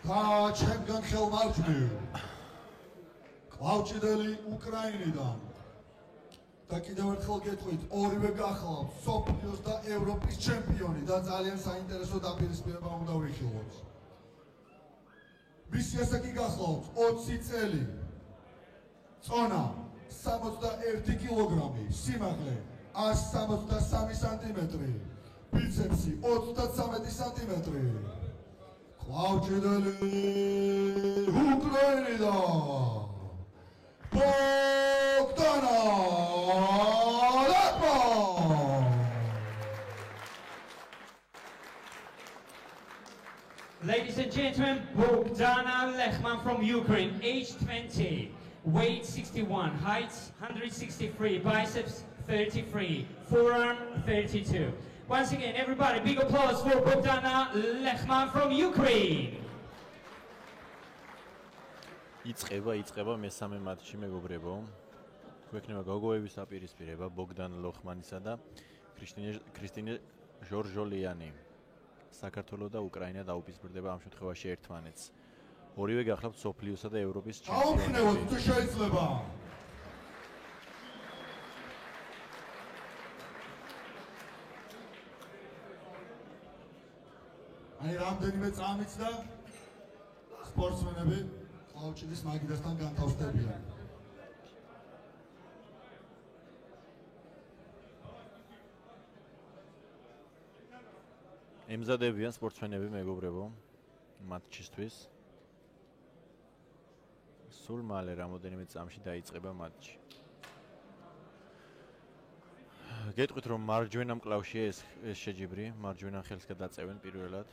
და ჩემგან ხელმარჯვნივ კლავჭიდელი უკრაინიდან და კიდევ ერთხელ გეტყვით, ორივე გახლავთ მსოფლიოს და ევროპის ჩემპიონი და ძალიან საინტერესო დაპირისპირება უნდა ვიხილოთ. მისი ასაკი გახლავთ 20 წელი, წონა 61 კილოგრამი, სიმაღლე 163 სანტიმეტრი, ბიცეპსი 33 სანტიმეტრი. კლავჭიდელი უკრაინიდან Bogdana Lechman. Ladies and gentlemen, Bogdana Lechman from Ukraine, age 20, weight 61, height 163, biceps 33, forearm 32. Once again, everybody, big applause for Bogdana Lechman from Ukraine. იწყება მესამე მატჩი მეგობრებო. გვექნება გოგოების დაპირისპირება ბოგდან ლოხმანისა და ქრისტინე ჟორჟოლიანი. საქართველო და უკრაინა დაუპირისპირდება ამ შემთხვევაში ერთმანეთს. ორივე გახლავთ სოფლიოსა და ევროპის ჩემპიონი. აუქნევოთ თუ შეიძლება. აი რამდენიმე წამიც და სპორტსმენები კლავჭიდის მაგიდასთან განთავსდებიან. ემზადებიან სპორტსმენები მეგობრებო მატჩისთვის. სულ მალე რამოდენიმე წამში დაიწყება მატჩი. გეტყვით რომ მარჯვენა მკლავში ეს შეჯიბრი, მარჯვენა ხელს გადაწევენ პირველად.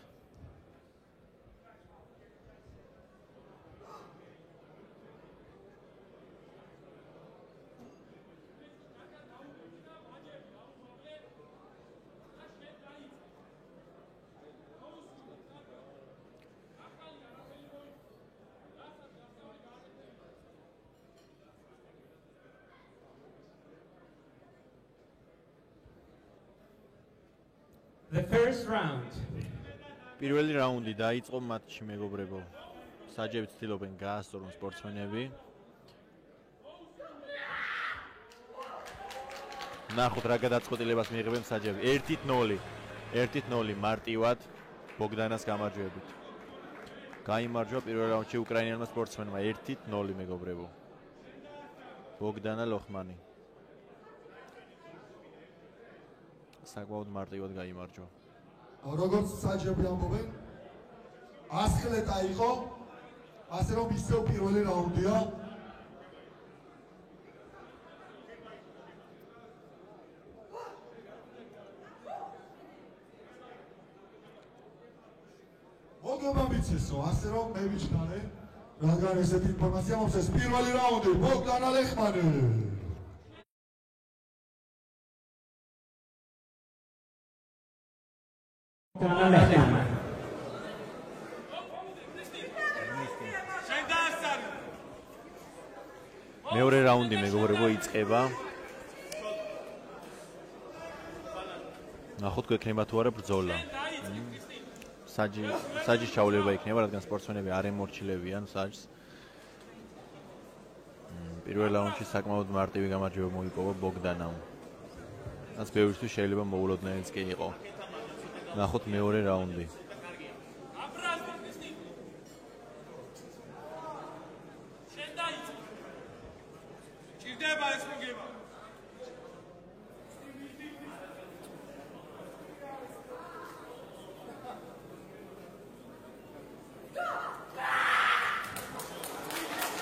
The first round. პირველი რაუნდი დაიწყო მატჩი მეგობრებო. საჯები ცდილობენ გაასწორონ სპორტსმენები. ნახოთ რა გადაწყვეტილებას მიიღებენ საჯები. 1-0. 1-0 მარტივად ბოგდანას გამარჯვებით. გაიმარჯვა პირველ რაუნდში უკრაინელმა სპორტსმენმა 1-0 მეგობრებო. ბოგდანა ლოხმანი. საკმაოდ მარტივად გაიმარჯვა. როგორც საჯები ამბობენ, ასხლეტა იყო, ასე რომ ისევ პირველი რაუნდია. მოგება მიცესო, ასე რომ მე ვიჩქარე, რადგან ესეთი ინფორმაცია მომწეს. პირველი რაუნდი ბოგდანა ლეხმანი. მეორე რაუნდი მეგობრებო იწყება. ნახოთ გვექნება თუ არა ბრძოლა. საჯის ჩავლება იქნება, რადგან სპორტსმენები არ ემორჩილებიან საჯს. პირველ რაუნდში საკმაოდ მარტივი გამარჯვება მოიპოვა ბოგდანამ. რაც ბევრისთვის შეიძლება მოულოდნელიც კი იყო. ნახოთ მეორე რაუნდი.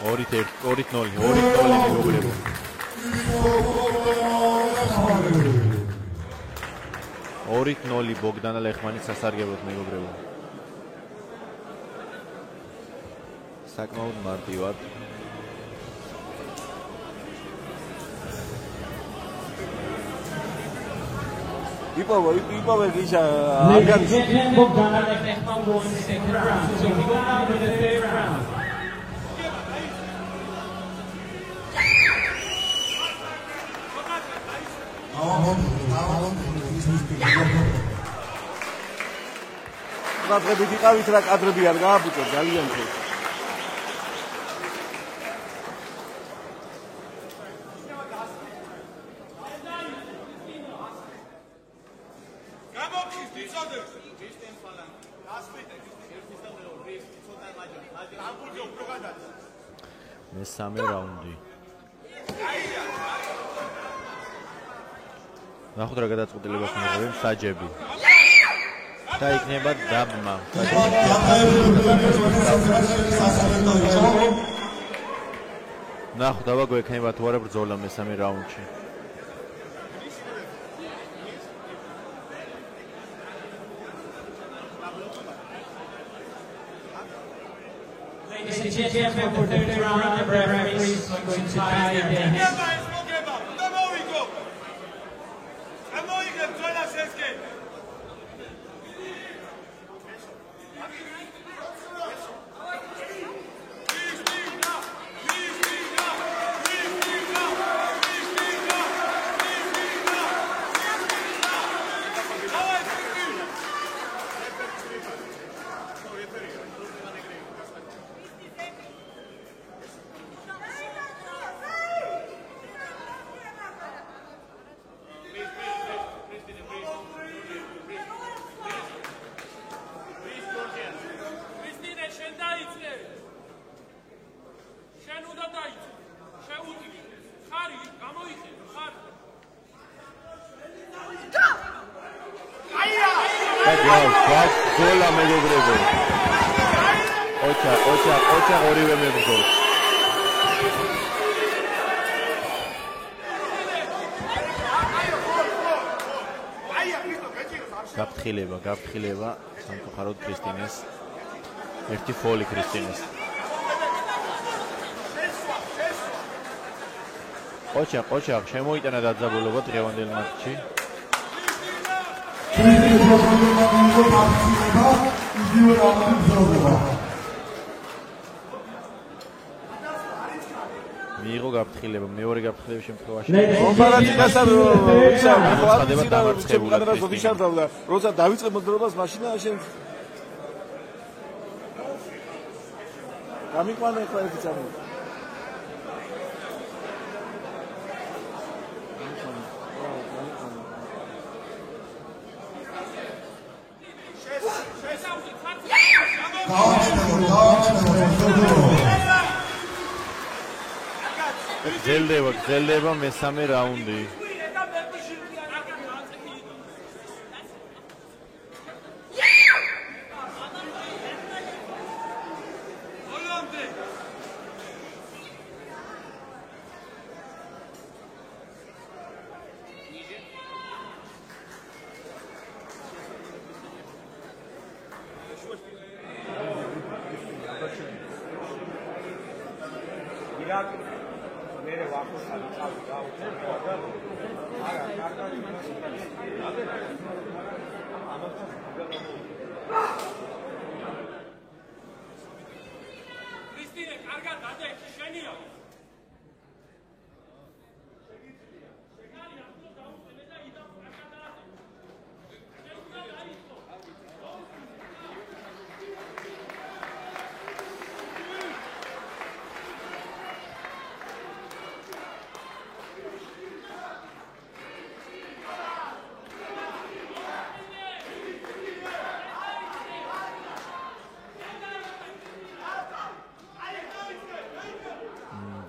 ორით ნოლი მეგობრებო. ორით ნოლი ბოგდანა ლეხმანი სასარგებლოდ მეგობრებო. საკმაოდ მარტივად. იპოვე გიშა აგარი. Bogdana Lechman won the second round. So we go now to the third round. ყურადღებით იყავით რა კადრები არ გააბუჭოთ ძალიან ხელი. მესამე რაუნდი. ნახოთ რა გადაწყვეტილებას მიიღებენ საჯები. და იქნება დაბმა. ნახოთ აბა გვექნება თუ არა ბრძოლა მესამე რაუნდში. Ladies and gentlemen, for the third round, the referee is going to tie their hands. გოლა მეგობრებო. ოჩა ორივე მებრძოლ. გაფრთხილება სამწუხაროდ ქრისტინეს. ერთი ფოლი ქრისტინეს. ოჩა შემოიტანა დაძაბულობა დღევანდელ მატჩში. მიიღო გაფრთხილება, მეორე გაფრთხილების შემთხვევაში. როცა დავიწყე მოძრაობას მაშინა შენ გამიყვანა ხა ერთი წამი. გრძელდება მესამე რაუნდი.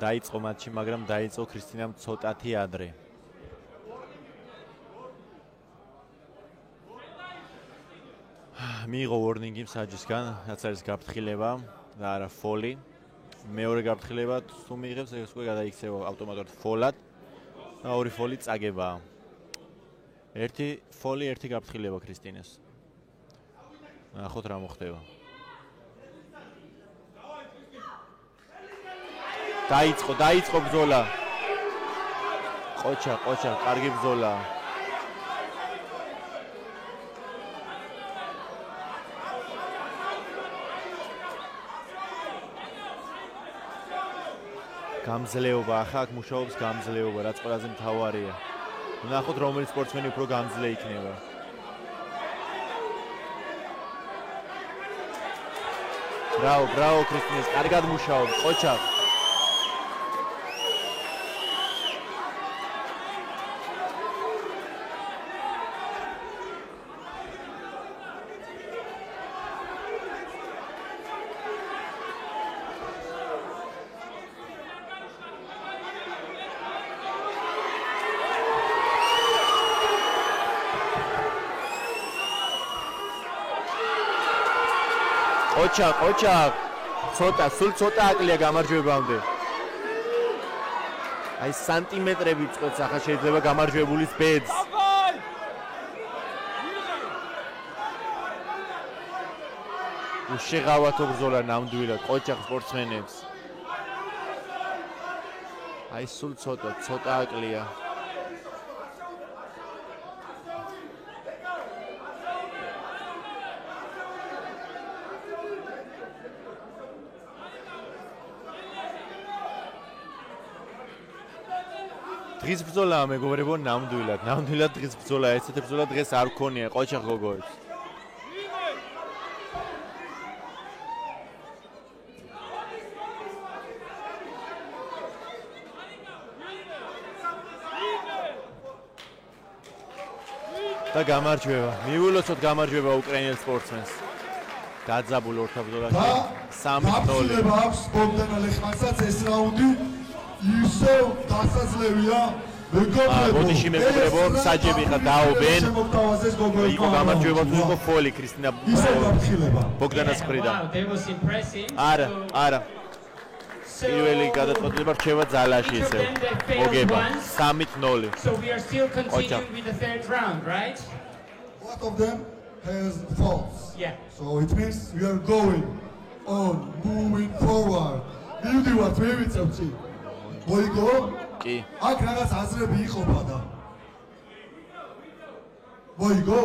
დაიწყო მატჩი, მაგრამ დაიწყო ქრისტინამ ცოტათი ადრე. მიიღო ვორნინგი მსაჯისგან, რაც არის გაფრთხილება და არა ფოლი. მეორე გაფრთხილება თუ მიიღებს, ეს უკვე გადაიქცევა ავტომატურად ფოლად და ორი ფოლი წაგებაა. ერთი ფოლი, ერთი გაფრთხილება ქრისტინეს. ნახოთ რა მოხდება. დაიწყო ბრძოლა. ყოჩა, კარგი ბრძოლა. გამძლეობა, ახლა აქ მუშაობს გამძლეობა, რაც ყველაზე მთავარია. ნახოთ რომელი სპორტსმენი უფრო გამძლე იქნება. ბრავო ქრისტინეს, კარგად მუშაობს, ყოჩა. ყოჩა სულ ცოტა აკლია გამარჯვებამდე. აი სანტიმეტრები წყვეტს ახლა შეიძლება გამარჯვებულის ბედს. უშეღავათო ბრძოლა ნამდვილად ყოჩა სპორტსმენებს. აი სულ ცოტა აკლია. დღის ბრძოლაა მეგობრებო, ნამდვილად დღის ბრძოლაა. ესეთი ბრძოლა დღეს არ გქონია ყოჩახ გოგოებს. და გამარჯვება. მიულოცოთ გამარჯვება უკრაინელ სპორტსმენს. დაძაბულ ორთა ბრძოლაში 3-0. აქვს ბოგდან ლეხმანსაც ეს რაუნდი ისევ დასაძლევია. ბოდიში მეგობრებო, საჯები ხა დაობენ. იყო გამარჯვება თუ იყო ფოლი ქრისტინა ბოგდანას მხრიდან. არა. პირველი გადაწყვეტილება რჩება ძალაში ისევ. მოგება 3-0. So we are still continuing with the third round, right? One of them has faults. Yeah. So it means we are going on, moving forward. მივდივართ, მე ვიცავთ. მოიგო? კი. აქ რაღაც აზრები იყოფა და. მოიგო?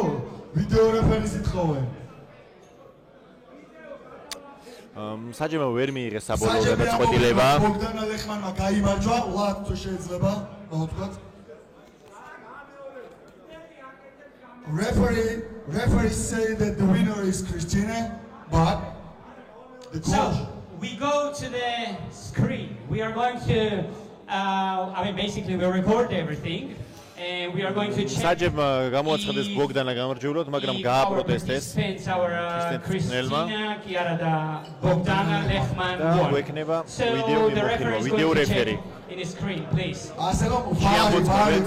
ვიდეო რეფერენს ითხოვენ. საჯებმა ვერ მიიღეს საბოლოო გადაწყვეტილება. ბოგდან ლეხმანმა გაიმარჯვა, ლად თუ შეიძლება, მოთქვათ. Referee say that the winner is Christina, but the coach. So we go to the screen. We are going to, basically we record everything, and we are going to check. საჯებმა გამოაცხადეს ბოგდანა გამარჯვებულად, მაგრამ გააპროტესტეს. Christina Chiara da Bogdana Lechman won. გვექნება So the referee is ვიდეო going to რეფერი. check in the screen, please. ასე რომ შეამოწმებენ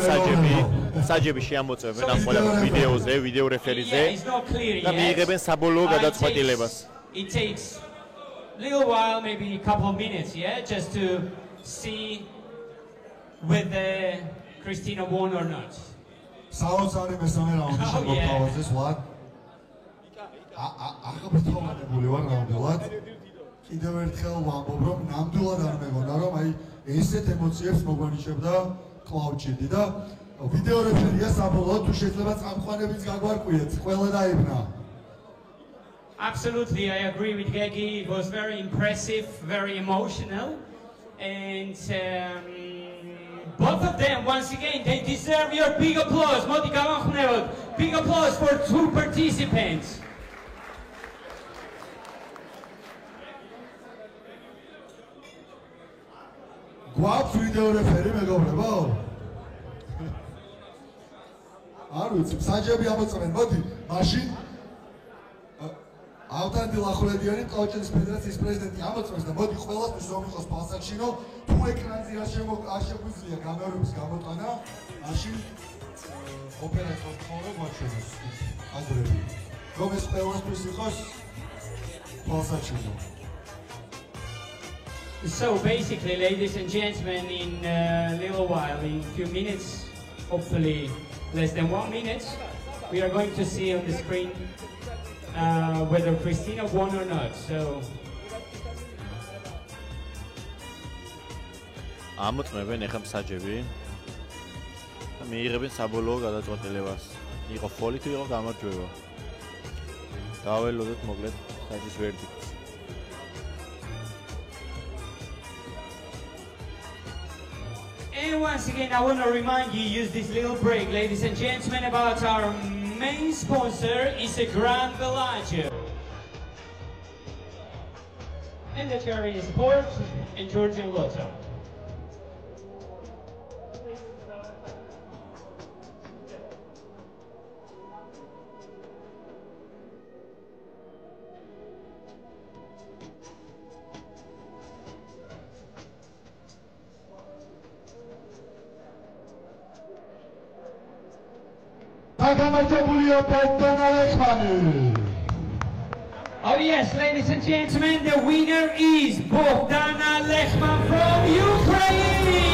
საჯები შეამოწმებენ ამ ყველა ვიდეოზე, ვიდეო რეფერიზე Yeah, it's not clear და yet. მიიღებენ საბოლოო გადაწყვეტილებას. It takes a little while, maybe a couple of minutes, yeah, just to see whether Christina won or not. საოცარი მესამე რაუნდი შემოგთავაზეს ლად. აღაბრძოლებული ვარ ნამდვილად. კიდევ ერთხელ ვამბობ, რომ ნამდვილად არ მეგონა, რომ აი ესეთ ემოციებს მოგვანიშებდა კლავჩიდი და ვიდეო რეფერია საბოლოოდ თუ შეიძლება წამყვანებიც გაგვარკვიეთ, ყველა დაიბნა. Absolutely, I agree with Gegi. It was very impressive, very emotional, and both of them, once again, they deserve your big applause. Big applause for two participants. გვაქვს ვიდეო რეფერი მეგობრებო? არ ვიცი, საჯები ამოწმენ, მოდი, მაშინ ავტანდილ ახვლედიანი ყავჩენის ფედერაციის პრეზიდენტი ამოწმეს და მოდი ყველასთვის რომ იყოს ფალსაჩინო, თუ ეკრანზე არ შეგვიძლია გამეორების გამოტანა, მაშინ ოპერატორს თხოვნა გვაჩვენოს აზრები. რომ ეს ყველასთვის იყოს ფალსაჩინო. So basically, ladies and gentlemen, in a little while, in a few minutes, hopefully less than 1 minute, we are going to see on the screen whether Christina won or not. So ამოწმებენ ეხლა საჯები და მიიღებენ საბოლოო გადაწყვეტილებას. იყო ფოლი თუ იყო გამარჯვება. დაველოდოთ მოკლედ საჯის ვერდიქტი. And once again, I want to remind you, use this little break, ladies and gentlemen, about our main sponsor is a Grand Bellagio. And the charity support and Georgian Lotto. Oh yes, ladies and gentlemen, the winner is Bogdana Lechman from Ukraine!